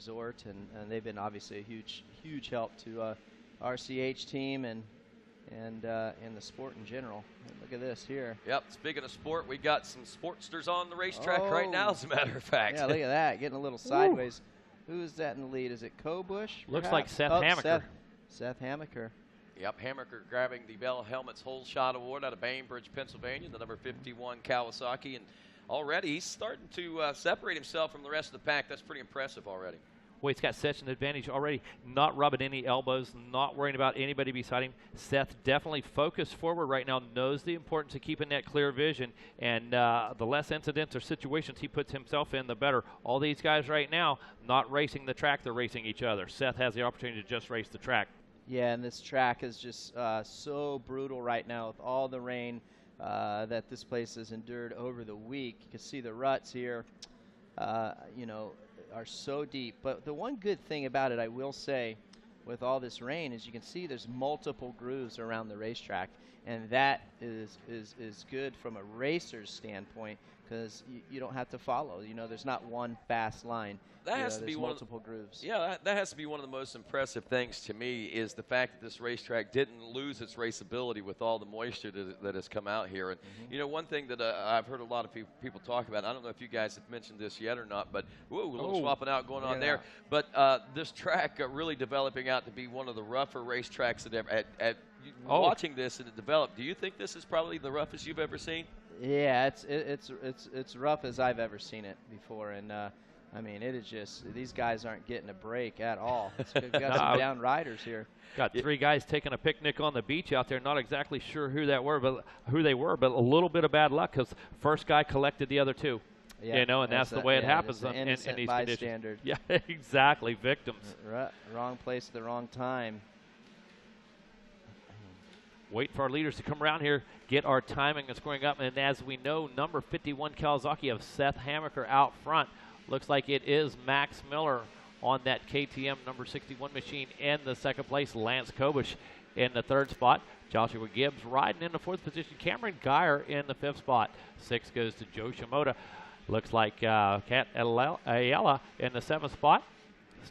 resort, and they've been obviously a huge help to RCH team and the sport in general. Look at this here. Yep, speaking of sport, we got some sportsters on the racetrack right now, as a matter of fact. Yeah, look at that, getting a little sideways. Who's that in the lead? Is it Kobush? Looks like Seth Hamaker. Seth Hamaker. Yep, Hamaker grabbing the Bell Helmets Whole Shot Award out of Bainbridge, Pennsylvania, the number 51 Kawasaki. And already he's starting to separate himself from the rest of the pack. That's pretty impressive already. Well, he's got such an advantage already, not rubbing any elbows, not worrying about anybody beside him. Seth definitely focused forward right now, knows the importance of keeping that clear vision, and the less incidents or situations he puts himself in, the better. All these guys right now, not racing the track, they're racing each other. Seth has the opportunity to just race the track. Yeah, and this track is just so brutal right now with all the rain that this place has endured over the week. You can see the ruts here, you know, are so deep. But the one good thing about it, I will say, with all this rain, is you can see there's multiple grooves around the racetrack, and that is good from a racer's standpoint, because you don't have to follow. You know, there's not one fast line. That has to be multiple grooves. Yeah, that has to be one of the most impressive things to me, is the fact that this racetrack didn't lose its raceability with all the moisture that has come out here. And you know, one thing that I've heard a lot of people talk about, I don't know if you guys have mentioned this yet or not, but whoa, a little swapping out going on there. But this track really developing out to be one of the rougher racetracks that ever. Watching this and it develop, do you think this is probably the roughest you've ever seen? Yeah, it's rough as I've ever seen it before, and I mean, it is just, these guys aren't getting a break at all. We've got some down riders here. Got three guys taking a picnic on the beach out there. Not exactly sure who they were, but a little bit of bad luck, because first guy collected the other two. Yeah, you know, and that's the way it happens in these conditions. Yeah, exactly. Victims. Wrong place at the wrong time. Wait for our leaders to come around here, get our timing and scoring up. And as we know, number 51 Kawasaki of Seth Hamaker out front. Looks like it is Max Miller on that KTM number 61 machine in the second place. Lance Kobush in the third spot. Joshua Gibbs riding in the fourth position. Cameron Geyer in the fifth spot. Sixth goes to Joe Shimoda. Looks like Kat Ayala in the seventh spot.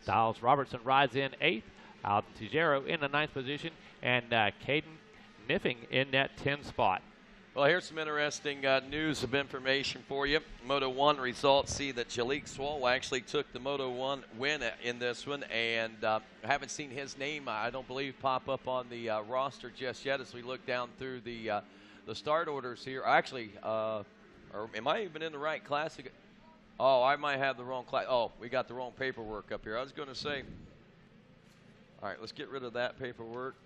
Styles Robertson rides in eighth. Alton Tijero in the ninth position. And Caden Niffing in that 10th spot. Well, here's some interesting news of information for you. Moto 1 results see that Jalik Swall actually took the Moto 1 win in this one, and haven't seen his name, I don't believe, pop up on the roster just yet as we look down through the start orders here. Actually, or am I even in the right class? Oh, I might have the wrong class. Oh, we got the wrong paperwork up here. I was going to say, all right, let's get rid of that paperwork.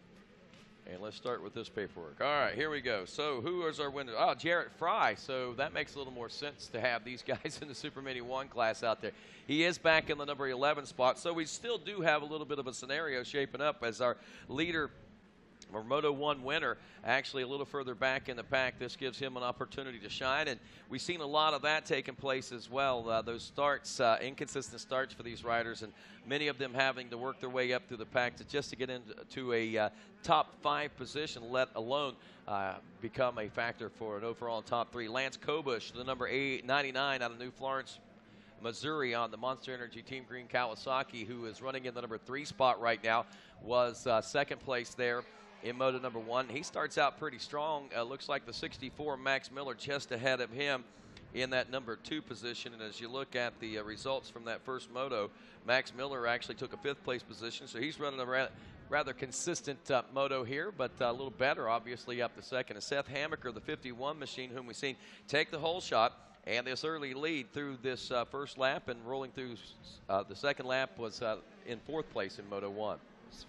And let's start with this paperwork. All right, here we go. So who is our winner? Oh, Jarrett Fry. So that makes a little more sense to have these guys in the Super Mini 1 class out there. He is back in the number 11 spot. So we still do have a little bit of a scenario shaping up as our leader, our Moto 1 winner, actually a little further back in the pack. This gives him an opportunity to shine, and we've seen a lot of that taking place as well. Those starts, inconsistent starts for these riders, and many of them having to work their way up through the pack just to get into a top 5 position, let alone become a factor for an overall top 3. Lance Kobush, the number 99 out of New Florence, Missouri, on the Monster Energy Team Green Kawasaki, who is running in the number 3 spot right now, was second place there in Moto number 1. He starts out pretty strong. Looks like the 64 Max Miller just ahead of him in that number 2 position. And as you look at the results from that first moto, Max Miller actually took a 5th place position. So he's running a rather consistent moto here, but a little better, obviously, up the second. And Seth Hamaker, the 51 machine, whom we've seen take the whole shot, and this early lead through this first lap, and rolling through the second lap was in 4th place in Moto 1.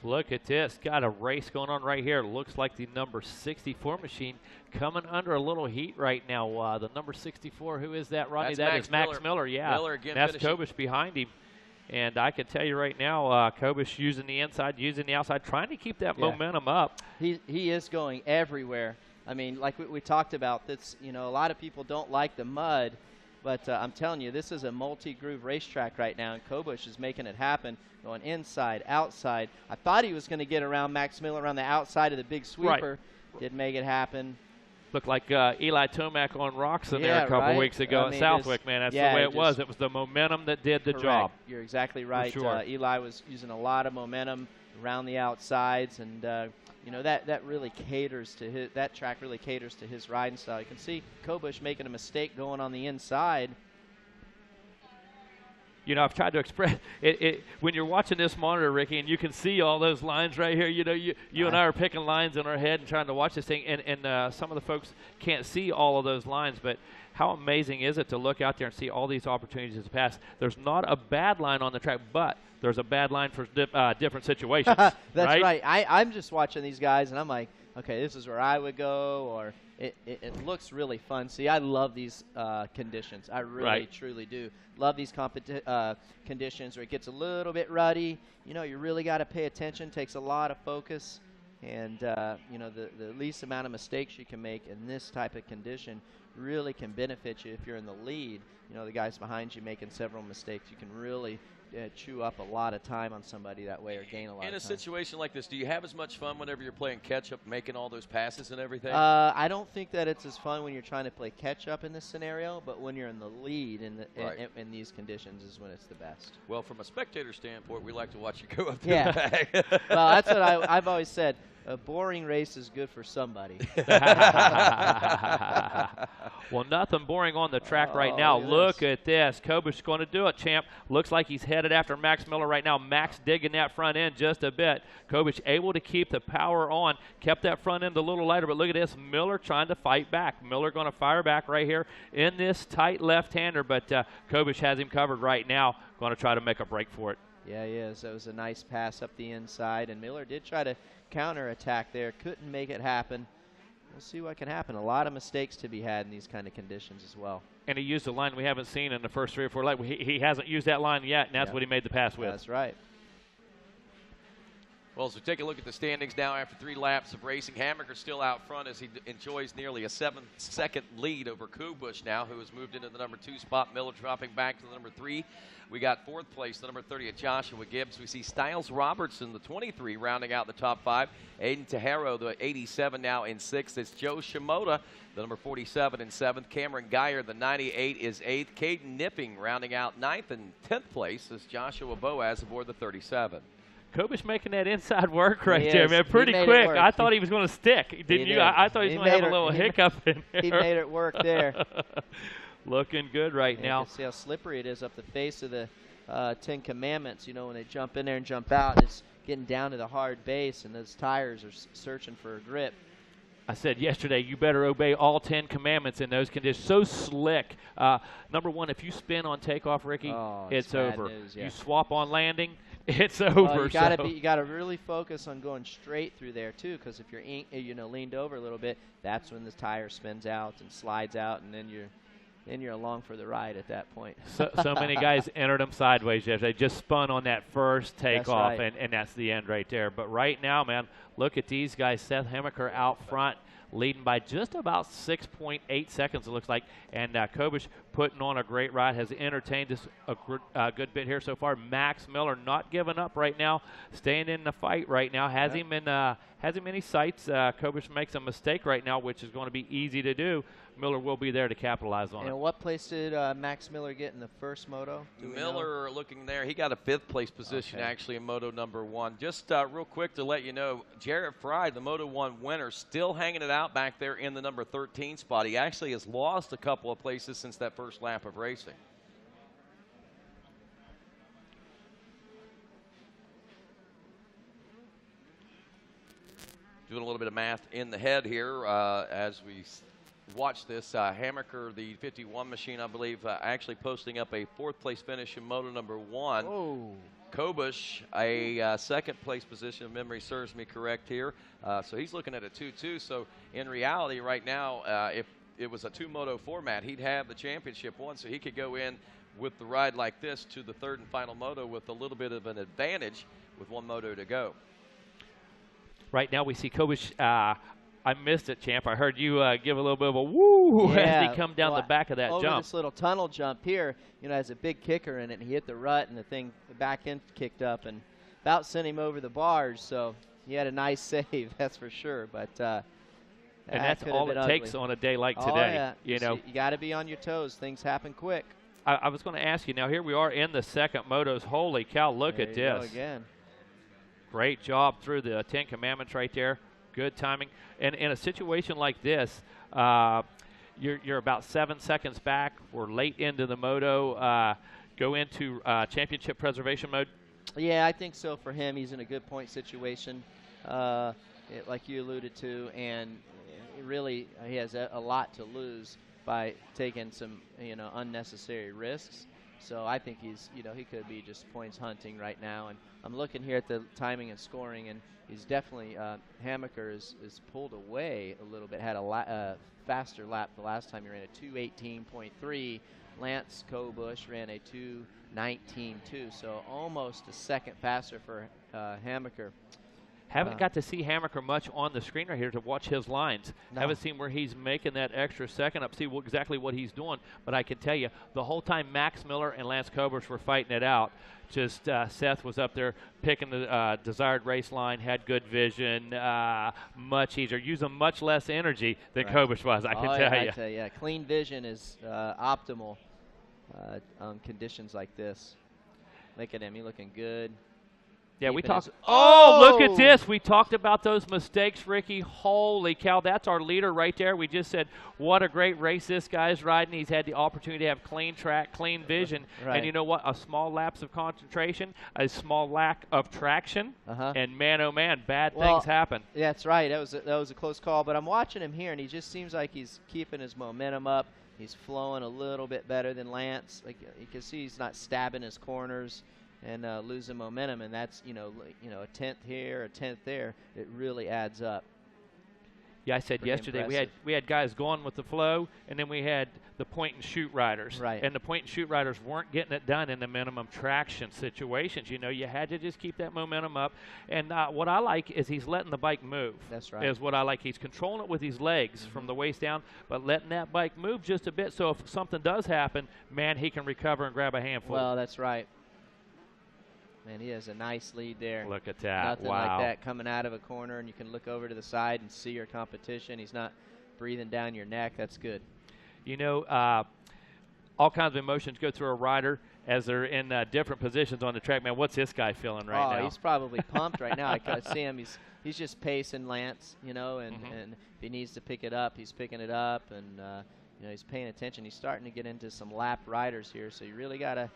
Look at this. Got a race going on right here. Looks like the number 64 machine coming under a little heat right now. The number 64, who is that, Rodney? That is Max Miller. Yeah, Miller again, that's Kobush behind him. And I can tell you right now, Kobush using the inside, using the outside, trying to keep that momentum up. He is going everywhere. I mean, like we talked about, that's, you know, a lot of people don't like the mud, but I'm telling you, this is a multi-groove racetrack right now, and Kobush is making it happen, going inside, outside. I thought he was going to get around Max Miller around the outside of the big sweeper. Right. Didn't make it happen. Looked like Eli Tomac on rocks in there a couple right. weeks ago I at mean, Southwick, man. That's the way it was. It was the momentum that did the job. You're exactly right. Sure. Eli was using a lot of momentum around the outsides, and you know, that really caters to his. That track really caters to his riding style. You can see Kobush making a mistake going on the inside. You know, I've tried to express it when you're watching this monitor, Ricky, and you can see all those lines right here. You know, you and I are picking lines in our head and trying to watch this thing, and some of the folks can't see all of those lines, but how amazing is it to look out there and see all these opportunities to pass? There's not a bad line on the track, but there's a bad line for different situations. That's right. I'm just watching these guys, and I'm like, okay, this is where I would go, or it looks really fun. See, I love these conditions. I really, truly do. Love these conditions where it gets a little bit ruddy. You know, you really got to pay attention. Takes a lot of focus. And, you know, the least amount of mistakes you can make in this type of condition really can benefit you if you're in the lead. You know, the guys behind you making several mistakes, you can really chew up a lot of time on somebody that way or gain a lot of time. In a situation like this, do you have as much fun whenever you're playing catch-up, making all those passes and everything? I don't think that it's as fun when you're trying to play catch-up in this scenario, but when you're in the lead in these conditions is when it's the best. Well, from a spectator standpoint, we like to watch you go up to the back. Well, that's what I've always said. A boring race is good for somebody. Well, nothing boring on the track right now. Look at this. Kobush's going to do it, champ. Looks like he's headed after Max Miller right now. Max digging that front end just a bit. Kobush able to keep the power on. Kept that front end a little lighter, but look at this. Miller trying to fight back. Miller going to fire back right here in this tight left-hander, but Kobush has him covered right now. Going to try to make a break for it. Yeah, he is. That was a nice pass up the inside, and Miller did try to counter-attack there. Couldn't make it happen. We'll see what can happen. A lot of mistakes to be had in these kind of conditions as well. And he used a line we haven't seen in the first 3 or 4 laps. He hasn't used that line yet, and that's what he made the pass with. That's right. Well, so take a look at the standings now after 3 laps of racing. Hammaker still out front as he enjoys nearly a 7-second lead over Kobush now, who has moved into the number 2 spot. Miller dropping back to the number 3. We got 4th place, the number 30 at Joshua Gibbs. We see Styles Robertson, the 23, rounding out the top 5. Aiden Tejero, the 87, now in 6th. It's Joe Shimoda, the number 47, in 7th. Cameron Geyer, the 98, is 8th. Caden Nipping rounding out 9th, and 10th place is Joshua Boaz aboard the 37. Kobush making that inside work right there, man. Pretty quick. I thought he was going to stick. Didn't you? I thought he was going to have a little hiccup in there. He made it work there. Looking good right now. You can see how slippery it is up the face of the 10 Commandments. You know, when they jump in there and jump out, it's getting down to the hard base, and those tires are searching for a grip. I said yesterday, you better obey all 10 commandments in those conditions. So slick. Number 1, if you spin on takeoff, Ricky, it's over. News, You swap on landing, it's over. You got to really focus on going straight through there too, because if you're leaned over a little bit, that's when the tire spins out and slides out, and then you're along for the ride at that point. So many guys entered them sideways yesterday. Just spun on that first takeoff, and that's the end right there. But right now, man, look at these guys. Seth Hammaker out front, leading by just about 6.8 seconds, it looks like. And Kobush putting on a great ride, has entertained us a good bit here so far. Max Miller not giving up right now, staying in the fight right now. Has him in his sights. Kobush makes a mistake right now, which is going to be easy to do. Miller will be there to capitalize on it. And what place did Max Miller get in the first moto? Miller looking there. He got a 5th place position actually in moto number 1. Just real quick to let you know, Jarrett Fry, the moto 1 winner, still hanging it out back there in the number 13 spot. He actually has lost a couple of places since that first lap of racing. Doing a little bit of math in the head here as we watch this. Hammaker, the 51 machine, I believe, actually posting up a 4th place finish in moto number 1. Oh. Kobush, a 2nd place position, if memory serves me correct here. So he's looking at a 2-2. So in reality right now, if it was a 2-moto format, he'd have the championship one, so he could go in with the ride like this to the 3rd and final moto with a little bit of an advantage with 1 moto to go. Right now we see Kobush. I missed it, champ. I heard you give a little bit of a woo as he come down the back of that jump. This little tunnel jump here, has a big kicker in it. And he hit the rut, and the back end kicked up and about sent him over the bars. So he had a nice save, that's for sure. But And that's all it takes on a day like today. You know, you got to be on your toes. Things happen quick. I was going to ask you, now here we are in the second motos. Holy cow, look at There you this. go again. Great job through the 10 commandments right there. Good timing. And in a situation like this, you're about 7 seconds back. We're late into the moto. Go into championship preservation mode. Yeah, I think so for him. He's in a good point situation, like you alluded to, and really he has a lot to lose by taking some, unnecessary risks. So I think he's, he could be just points hunting right now. And I'm looking here at the timing and scoring, and he's definitely, Hammaker is pulled away a little bit, had a faster lap the last time he ran a 2:18.3. Lance Kobush ran a 2:19.2, so almost a second faster for Hammaker. Haven't got to see Hammaker much on the screen right here to watch his lines. No. Haven't seen where he's making that extra second up, see exactly what he's doing. But I can tell you, the whole time Max Miller and Lance Kobush were fighting it out, just Seth was up there picking the desired race line, had good vision, much easier, using much less energy than Kobush was, I can tell you. Yeah, clean vision is optimal on conditions like this. Look at him, he's looking good. Yeah, we talked. Oh, look at this. We talked about those mistakes, Ricky. Holy cow, that's our leader right there. We just said what a great race this guy's riding. He's had the opportunity to have clean track, clean vision. Right. And you know what? A small lapse of concentration, a small lack of traction, and man, oh man, bad things happen. Yeah, that's right. That was a close call. But I'm watching him here, and he just seems like he's keeping his momentum up. He's flowing a little bit better than Lance. Like you can see, he's not stabbing his corners and losing momentum, and that's a tenth here, a tenth there. It really adds up. Yeah, I said Pretty yesterday impressive. we had guys going with the flow, and then we had the point and shoot riders. Right. And the point and shoot riders weren't getting it done in the minimum traction situations. You had to just keep that momentum up. And what I like is he's letting the bike move. That's right. Is what I like. He's controlling it with his legs from the waist down, but letting that bike move just a bit. So if something does happen, man, he can recover and grab a handful. Well, that's right. Man, he has a nice lead there. Look at that. Nothing wow. like that coming out of a corner, and you can look over to the side and see your competition. He's not breathing down your neck. That's good. All kinds of emotions go through a rider as they're in different positions on the track. Man, what's this guy feeling right now? He's probably pumped right now. I can see him. He's just pacing Lance, and if he needs to pick it up, he's picking it up, and he's paying attention. He's starting to get into some lap riders here, so you really got to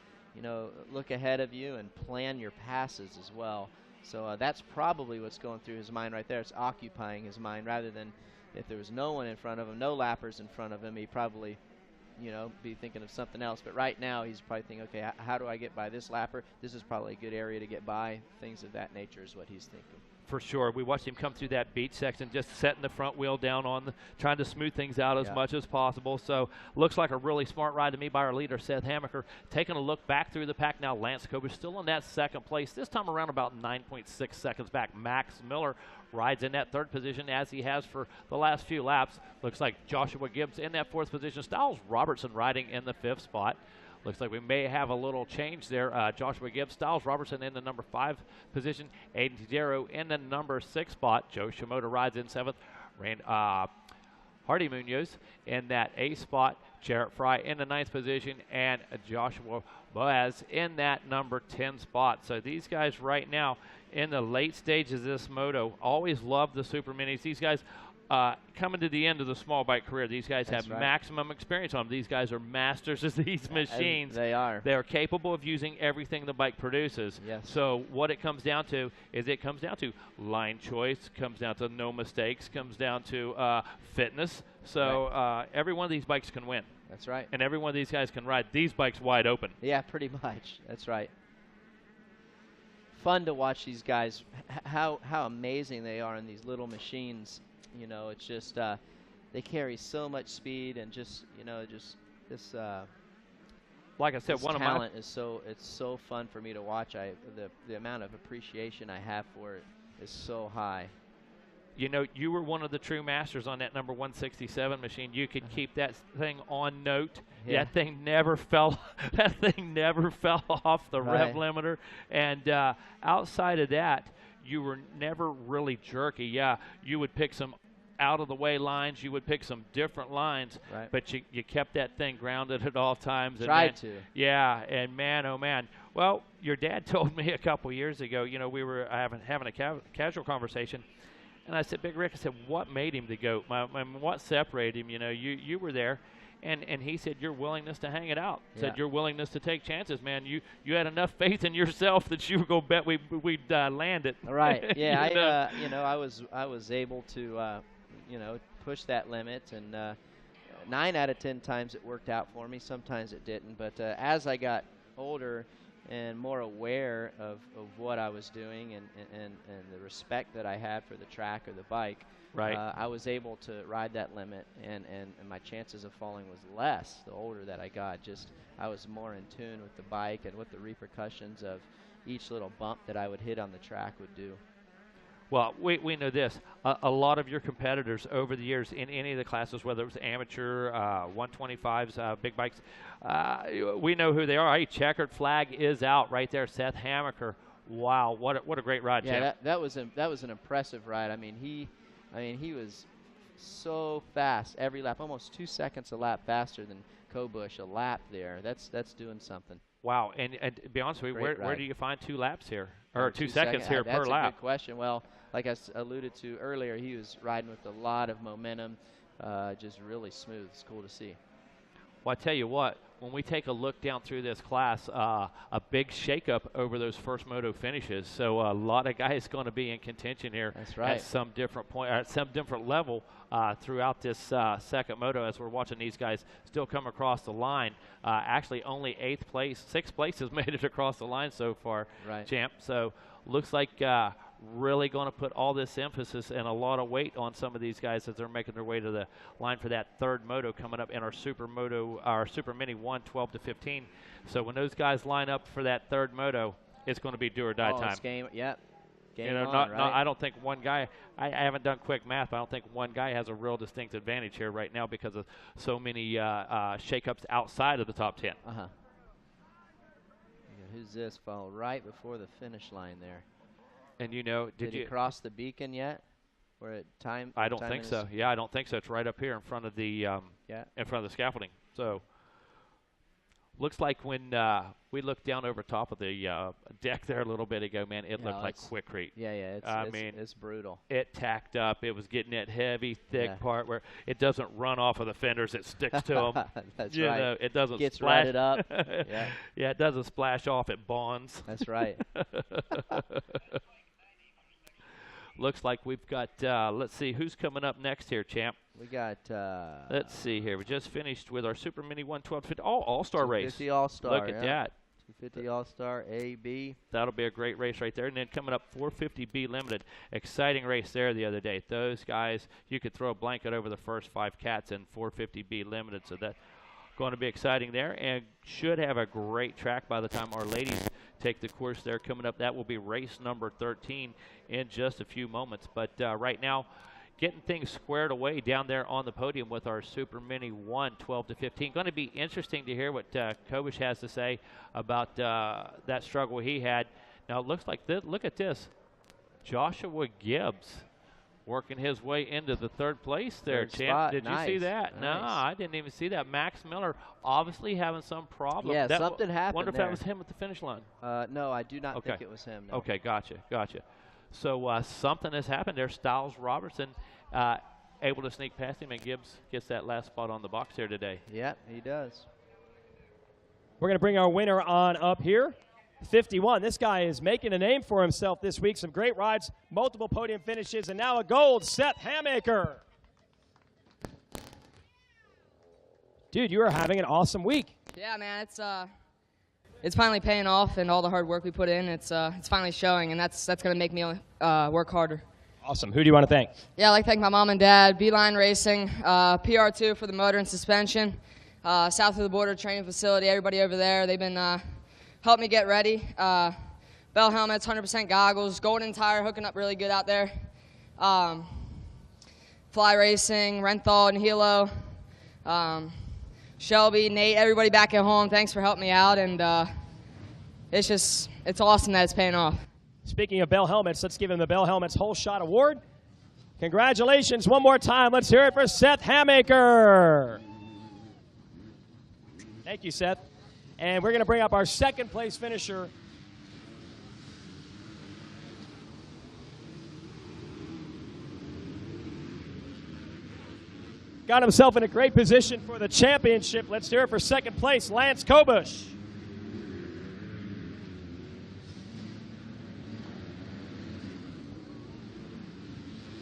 look ahead of you and plan your passes as well. So that's probably what's going through his mind right there. It's occupying his mind rather than if there was no one in front of him, no lappers in front of him, he'd probably, be thinking of something else. But right now he's probably thinking, okay, how do I get by this lapper? This is probably a good area to get by. Things of that nature is what he's thinking. For sure. We watched him come through that beach section, just setting the front wheel down trying to smooth things out as much as possible. So looks like a really smart ride to me by our leader, Seth Hammaker. Taking a look back through the pack now, Lance Kobush still in that second place. This time around about 9.6 seconds back. Max Miller rides in that third position as he has for the last few laps. Looks like Joshua Gibbs in that fourth position. Styles Robertson riding in the fifth spot. Looks like we may have a little change there. Joshua Gibbs, Styles Robertson in the number 5 position. Aiden Tijero in the number 6 spot. Joe Shimoda rides in 7th. Hardy Munoz in that 8th spot. Jarrett Fry in the 9th position. And Joshua Boaz in that number 10 spot. So these guys right now in the late stages of this moto always love the super minis. These guys coming to the end of the small bike career, these guys have maximum experience on them. These guys are masters of these machines. They are. They are capable of using everything the bike produces. Yes. So what it comes down to is it comes down to line choice, comes down to no mistakes, comes down to fitness. So every one of these bikes can win. That's right. And every one of these guys can ride these bikes wide open. Yeah, pretty much. That's right. Fun to watch these guys, how amazing they are in these little machines. It's just they carry so much speed and just this. Like I said, this one of my talent is it's so fun for me to watch. The amount of appreciation I have for it is so high. You were one of the true masters on that number 167 machine. You could keep that thing on note. Yeah. That thing never fell. That thing never fell off the rev limiter. And outside of that, you were never really jerky. Yeah, you would pick some out of the way lines. You would pick some different lines, Right. but you kept that thing grounded at all times. Tried to. Yeah, and man, oh man. Well, your dad told me a couple years ago, you know, we were having a casual conversation, and I said, Big Rick, I said, what made him the GOAT? What separated him? You know, you were there. And he said, your willingness to hang it out. Yeah. Said, your willingness to take chances, man. You had enough faith in yourself that you were going to bet we'd land it. Right. Yeah. You know? You know, I was able to, you know, push that limit, and 9 out of 10 times it worked out for me. Sometimes it didn't. But as I got older and more aware of what I was doing and the respect that I had for the track or the bike, right. I was able to ride that limit, and my chances of falling was less the older that I got. Just I was more in tune with the bike and what the repercussions of each little bump that I would hit on the track would do. Well, we know this. A lot of your competitors over the years in any of the classes, whether it was amateur, 125s, big bikes, we know who they are. Hey, checkered flag is out right there. Seth Hamaker. Wow, what a great ride, yeah, Jim. that was an impressive ride. I mean, he was so fast every lap, almost 2 seconds a lap faster than Kobush a lap there. That's doing something. Wow, and to be honest with you, where do you find 2 laps here, or 2 seconds here per lap? That's a good question. Well, like I alluded to earlier, he was riding with a lot of momentum, just really smooth. It's cool to see. Well, I tell you what, when we take a look down through this class, a big shakeup over those first moto finishes. So a lot of guys going to be in contention here. That's right. At some different point, at some different level throughout this second moto, as we're watching these guys still come across the line. Actually, only 6th place has made it across the line so far, right. Champ. So looks like really going to put all this emphasis and a lot of weight on some of these guys as they're making their way to the line for that third moto coming up in our Supermini 1 12-15. So when those guys line up for that third moto, it's going to be do or die time. It's game, yep. Game you know, on, right? I don't think one guy. I haven't done quick math, but I don't think one guy has a real distinct advantage here right now because of so many shakeups outside of the top 10. Uh-huh. Who's this? Fall right before the finish line there. And you know, did he cross the beacon yet? Where it time? I don't think so. Yeah, I don't think so. It's right up here in front of the in front of the scaffolding. So looks like when we looked down over top of the deck there a little bit ago, man, it looked like quickcrete. Yeah, it's brutal. It tacked up. It was getting that heavy, thick part where it doesn't run off of the fenders. It sticks to them. That's you right. know, it doesn't gets splash. Gets up. Yeah, it doesn't splash off. It bonds. That's right. Looks like we've got, let's see, who's coming up next here, Champ? We got, let's see here. We just finished with our Supermini 112 All-Star race. 250 All-Star. Look at that. 250 All-Star, A, B. That'll be a great race right there. And then coming up, 450B Limited. Exciting race there the other day. Those guys, you could throw a blanket over the first 5 cats in 450B Limited. So that's going to be exciting there. And should have a great track by the time our ladies take the course there coming up. That will be race number 13 in just a few moments. But right now, getting things squared away down there on the podium with our Supermini 1 12-15. Going to be interesting to hear what Kobush has to say about that struggle he had. Now, it looks like look at this. Joshua Gibbs working his way into the third place there, Champ. Did you see that? Nice. No, I didn't even see that. Max Miller obviously having some problem. Yeah, something happened. Wonder if that was him at the finish line. No, I do not think it was him. No. Okay, gotcha. So something has happened there. Styles Robertson able to sneak past him, and Gibbs gets that last spot on the box here today. Yeah, he does. We're going to bring our winner on up here. 51. This guy is making a name for himself this week. Some great rides, multiple podium finishes, and now a gold. Seth Hamaker. Dude, you are having an awesome week. Yeah, man, it's finally paying off, and all the hard work we put in, it's finally showing, and that's going to make me work harder. Awesome. Who do you want to thank? Yeah, I'd like to thank my mom and dad, Beeline Racing, PR2 for the motor and suspension, south of the border training facility, everybody over there. They've been helping me get ready. Bell helmets, 100% goggles, golden tire hooking up really good out there. Fly Racing, Renthal and Hilo, Shelby, Nate, everybody back at home, thanks for helping me out, and it's awesome that it's paying off. Speaking of Bell helmets, let's give him the Bell Helmets Whole Shot Award. Congratulations one more time. Let's hear it for Seth Hamaker. Thank you, Seth. And we're going to bring up our second place finisher. Got himself in a great position for the championship. Let's hear it for second place, Lance Kobush.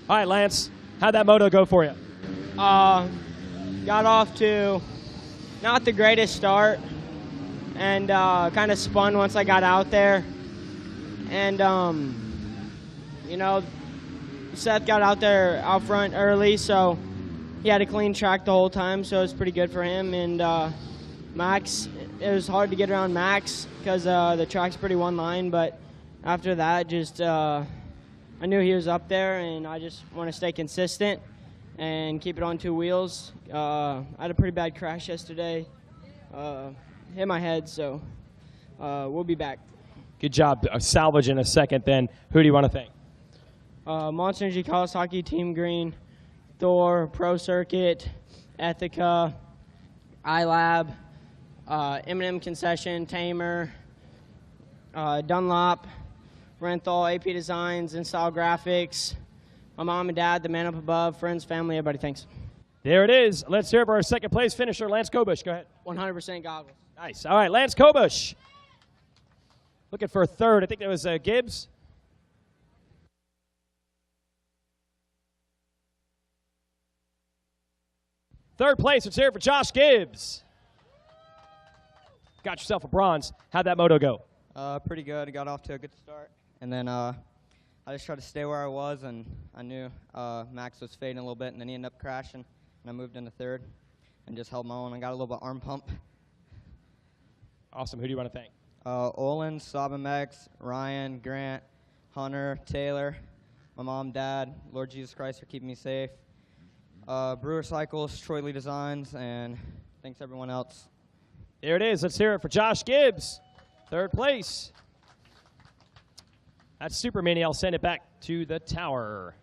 All right, Lance, how'd that moto go for you? Got off to not the greatest start, and kind of spun once I got out there. And, you know, Seth got out there out front early, so he had a clean track the whole time, so it was pretty good for him. And Max, it was hard to get around Max because the track's pretty one line, but after that, just I knew he was up there, and I just want to stay consistent and keep it on two wheels. I had a pretty bad crash yesterday, hit my head, so we'll be back. Good job salvaging a second then. Who do you want to thank? Monster Energy Kawasaki, Team Green, Thor, Pro Circuit, Ethica, iLab, M&M Concession, Tamer, Dunlop, Renthal, AP Designs, InStyle Graphics, my mom and dad, the man up above, friends, family, everybody, thanks. There it is. Let's hear it for our second place finisher, Lance Kobush. Go ahead. 100% goggles. Nice. All right, Lance Kobush. Looking for a third. I think that was Gibbs. Third place, let's hear it for Josh Gibbs. Got yourself a bronze. How'd that moto go? Pretty good. I got off to a good start. And then I just tried to stay where I was, and I knew Max was fading a little bit, and then he ended up crashing, and I moved into third and just held my own. I got a little bit arm pump. Awesome. Who do you want to thank? Olin, Sabamex, Ryan, Grant, Hunter, Taylor, my mom, dad, Lord Jesus Christ for keeping me safe, Brewer Cycles, Troy Lee Designs, and thanks everyone else. There it is. Let's hear it for Josh Gibbs. Third place. That's Supermini. I'll send it back to the tower.